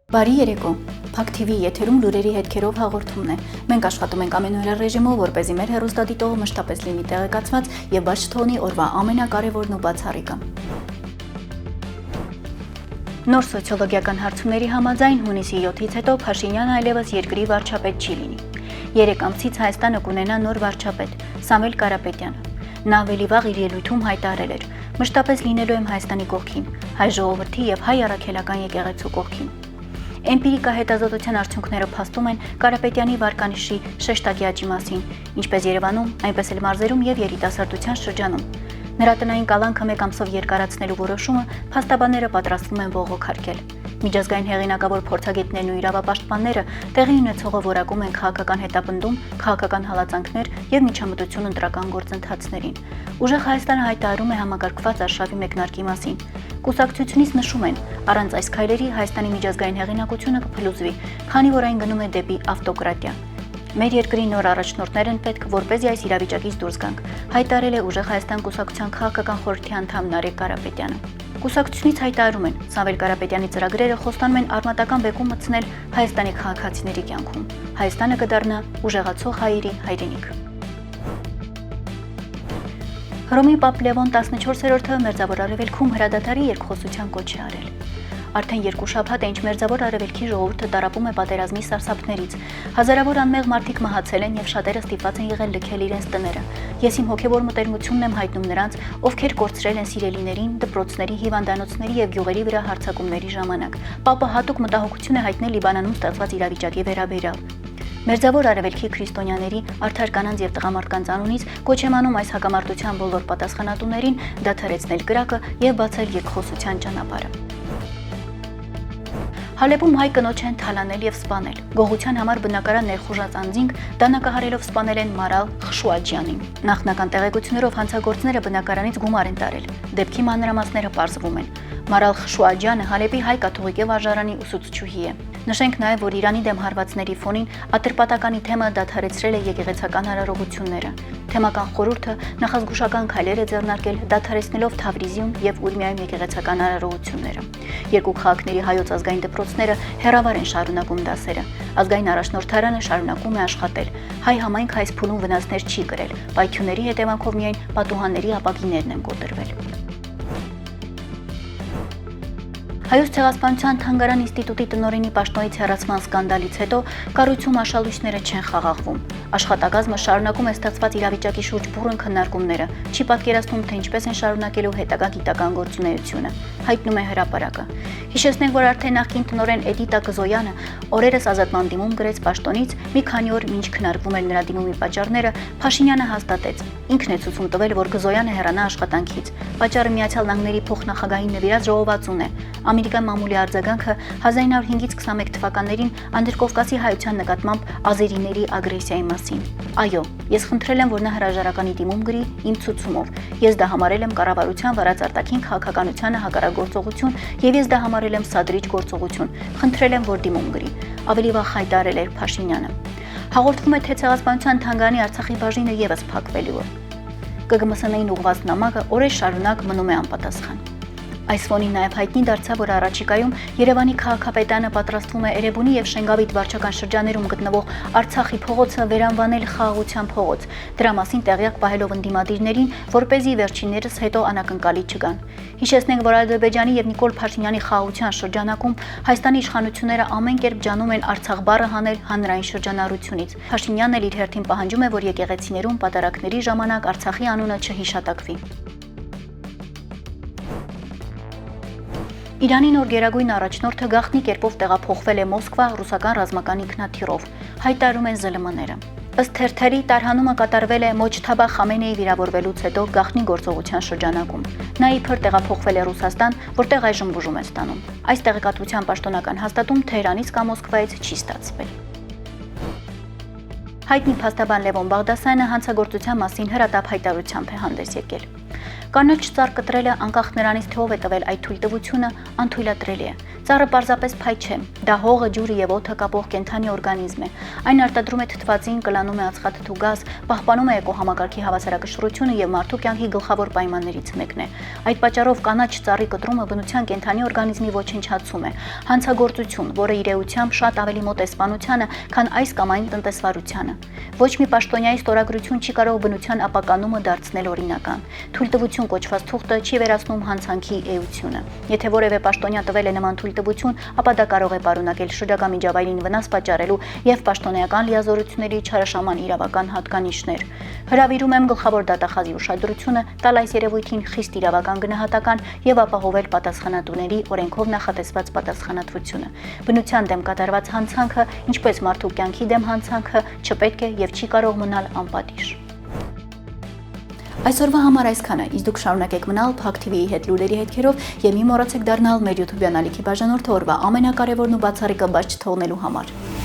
Բարի երեկո, Փակ TV եթերում լուրերի հետքերով հաղորդումն է։ Մենք աշխատում ենք ամենօրյա ռեժիմով, որպեսզի մեր հեռուստադիտողը մշտապես լինի տեղեկացված եւ բաց չթողնի օրվա ամենակարևորն ու բացառիկը։ Նոր սոցիոլոգիական հարցումների համաձայն հունիսի 7-ից հետո Փաշինյանը այլևս երկրի վարչապետ չի լինի։ 3 ամսից Հայաստանը կունենա նոր վարչապետ՝ Սամվել Կարապետյանը։ Նա ավելի վաղ իր ելույթում հայտարարել էր. «Մշտապես լինելու եմ Հայաստանի կողքին, հայ ժողովրդի եւ հայ առաքելական եկեղեցու կողքին»։ Էմպիրիկա հետազոտության արդյունքները փաստում են Կարապետյանի վարկանիշի շեշտակի աճի մասին, ինչպես Երևանում, այնպես էլ մարզերում եւ երիտասարդության շրջանում։ Նրա տնային կալանքը մեկ ամսով երկարացնելու որոշումը փաստաբանները պատրաստվում են բողոքարկել։ Միջազգային հեղինակավոր փորձագետներն ու իրավապաշտպանները տեղի ունեցողը որակում են քաղաքական հետապնդում, քաղաքական հալածանքներ եւ միջամտություն ընտրական գործընթացներին։ Ուժեղ Հայաստանը հայտարարում է համակարգված արշավի մեկնարկի մասին։ Կուսակցությունից նշում են, առանց այս քայլերի Հայաստանի միջազգային հեղինակությունը կփլուզվի, քանի որ այն գնում է դեպի ավտոկրատիա։ Մեր երկրի նոր առաջնորդներ են պետք, որպեսզի այս իրավիճակից դուրս գանք, հայտարարել է Ուժեղ Հայաստան կուսակցության քաղաքական խորհրդի անդամ Նարեկ Կարապետյանը։ Կուսակցությունից հայտարարում են, Սամվել Կարապետյանի ծրագրերը խոստանում են արմատական բեկում մտցնել Հայաստանի քաղաքացիների կյանքում։ Հայաստանը կդառնա ուժեղացող հայերի հայրենիք։ Հռոմի Պապ Լևոն 14-րդը Մերձավոր Արևելքում հրադադարի երկխոսության կոչ է արել։ Արդեն 2 շաբաթ է, ինչ Մերձավոր Արևելքի ժողովուրդը տառապում է պատերազմի սարսափներից։ Հազարավոր անմեղ մարդիկ մահացել են եւ շատերը ստիպված են եղել լքել իրենց տները։ Ես իմ հոգեվոր մտերմությունն եմ հայտնում նրանց, ովքեր կորցրել են սիրելիներին, դպրոցների, հիվանդանոցների եւ գյուղերի վրա հարձակումների ժամանակ։ Պապը հատուկ մտահոգություն է հայտնել Լիբանանում ստեղծված իրավիճակի վերաբերյալ։ Մերձավոր Արևելքի քրիստոնյաների, արդար կանանց եւ տղամարդկանց անունից կոչ եմ անում այս հակամարտության բոլոր պատասխանատուներին դադարեցնել կրակը եւ բացել երկխոսության ճանապարհը։ Հալեբում հայ կնոջ են թալանել եւ սպանել։ Գողության համար բնակարան ներխուժած անձինք դանակահարելով սպանել են Մարալ Խշուաջյանին։ Նախնական տեղեկություններով հանցագործները բնակարանից գումար են տարել։ Դեպքի մանրամասները պարզվում են։ Մարալ Խշուաջյանը Հալեբի հայ կաթողիկե վարժարանի ուսուցչուհի է։ Նշենք նաև, որ Իրանի դեմ հարվածների ֆոնին ատրպատականի թեմը դադարեցրել է եկեղեցական հարաբերությունները։ Թեմական խորհուրդը նախազգուշական քայլեր է ձեռնարկել դադարեցնելով Թավրիզիում եւ Ուրմիայում եկեղեցական հարաբերությունները։ Երկու քաղաքների հայոց ազգային դպրոցները հերավար են շարունակում դասերը։ Ազգային առաջնորդարանը շարունակում է աշխատել։ Հայ համայնք այս փուլում վնասներ չի կրել։ Պայթյունների հետևանքով միայն պատուհանների ապակիներն են կոտրվել։ Հայոց ցեղասպանության թանգարան ինստիտուտի տնօրենի պաշտոնից հեռացման սկանդալից հետո կառույցում աշալույսները չեն խաղաղվում։ Աշխատակազմը շարունակում է ստեղծված իրավիճակի շուրջ բուռն քննարկումները, չի պատկերացնում, թե ինչպես են շարունակելու հետագա գիտական գործունեությունը, հայտնում է հրապարակը։ Հիշեցնենք, որ արդեն նախկին տնօրեն Էդիտա Կզոյանը օրերս ազատման դիմում գրեց պաշտոնից, մի քանի օր մինչ քննարկվում էր նրա դիմումի պատճառները, Փաշինյանը հաստատեց։ Ինքն է ցույց տվել, որ Կզոյանը հեռանա աշխատանքից։ Պատճառը Միացյալ Նահանգների փոխնախագահին նվիրած ժողովածուն է։ Ամերիկյան մամուլի արձագանքը 1905-ից 21 թվականներին Անդրկովկասի հայության նկատմամբ ազերիների ագրեսիայի մասին։ Այո, ես խնդրել եմ, որ նա հրաժարականի դիմում գրի իմ ցուցումով։ Ես դա համարել եմ կառավարության վարած արտաքին քաղաքականությանը հակառակգործողություն եւ ես դա համարել եմ սադրիչ գործողություն։ Խնդրել եմ, որ դիմում գրի։ Ավելի վաղ հայտարարել էր Փաշինյանը։ Հաղորդվում է, թե ցեղասպանության թանգարանի Արցախի բաժինը եւս փակվելու է։ ԿԳՄՍՆ-ին ուղղված նամակը օրեր շարունակ մնում է անպատասխան։ Այս ֆոնին նաև հայտնի դարձավ, որ առաջիկայում Երևանի քաղաքապետարանը պատրաստվում է Էրեբունի եւ Շենգավիթ վարչական շրջաներում գտնվող Արցախի փողոցը վերանվանել խաղաղության փողոց, դրա մասին տեղյակ պահելով ընդդիմադիրներին, որպեսզի վերջիններս հետո անակնկալի չգան։ Հիշեցնենք, որ Ադրբեջանի եւ Նիկոլ Փաշինյանի խաղաղության շրջանակում Հայաստանի իշխանությունները ամեն կերպ ջանում են Արցախ բառը հանել հանրային շրջանառությունից։ Փաշինյանն էլ իր հերթին պահանջում է, որ եկեղեցիներում պատարակների ժամանակ Արցախի անունը չհիշատակվի։ Իրանի նոր գերագույն առաջնորդը գաղտնի կերպով տեղափոխվել է Մոսկվա ռուսական ռազմական ինքնաթիռով, հայտարարում են ԶԼՄ-ները։ Ըստ թերթերի տարհանումը կատարվել է Մոջթաբա Խամենեի վիրավորվելուց հետո գաղտնի գործողության շրջանակում։ Նա իբր տեղափոխվել է Ռուսաստան, որտեղ այժմ բուժում է ստանում։ Այս տեղեկատվության պաշտոնական հաստատում Թեհրանից կամ Մոսկվայից չի ստացվել։ Հայտնի փաստաբան Լևոն Բաղդասարյանը հանցագործության մասին հրատապ հայտարարությամբ է հանդես եկել։ Կանաչ ծառ կտրելը անկախ նրանից թե ով է տվել այդ թույլտվությունը անթույլատրելի է։ Ծառը պարզապես փայ չէ, դա հողը, ջուրը եւ օդը կապող կենդանի օրգանիզմ է։ Այն արտադրում է թթվածին, կլանում է ածխաթթու գազ, պահպանում է էկոհամակարգի հավասարակշռությունը եւ մարդու կյանքի գլխավոր պայմաններից մեկն է։ Այդ պատճառով կանաչ ծառի կտրումը բնության կենդանի օրգանիզմի ոչնչացում է, հանցագործություն, որը իր էությամբ շատ ավելի մոտ է սպանությանը, քան այս կամ այն տնտեսվարությանը։ Ոչ մի պաշտոնյայի ստորագրություն չի կարող բնության ապականումը դարձնել օրինական։ Թույլտվություն կոչված թուղթը չի վերացնում հանցանքի էությունը։ Եթե որևէ պաշտոնյա տվել է նման թույլտվություն, ապա դա կարող է պարունակել շրջակա միջավայրին վնաս պատճառելու եւ պաշտոնեական լիազորությունների չարաշահման իրավական հատկանիշներ։ Հրավիրում եմ գլխավոր դատախազի ուշադրությունը տալ այս երևույթին խիստ իրավական գնահատական եւ ապահովել պատասխանատուների օրենքով նախատեսված պատասխանատվությունը։ Բնության դեմ կատարված հանցանքը, ինչպես մարդու կյանքի դեմ հանցանքը, չպետք է եւ չի կարող մնալ անպատիժ։ Այսօրվա համար այսքանը, իսկ դուք շարունակեք մնալ Փակ TV-ի հետ լուրերի հետքերով եւ մի մոռացեք դառնալ մեր YouTube ալիքի բաժանորդը օրվա ամենակարևորն ու բացառիկը բաց չթողնելու համար։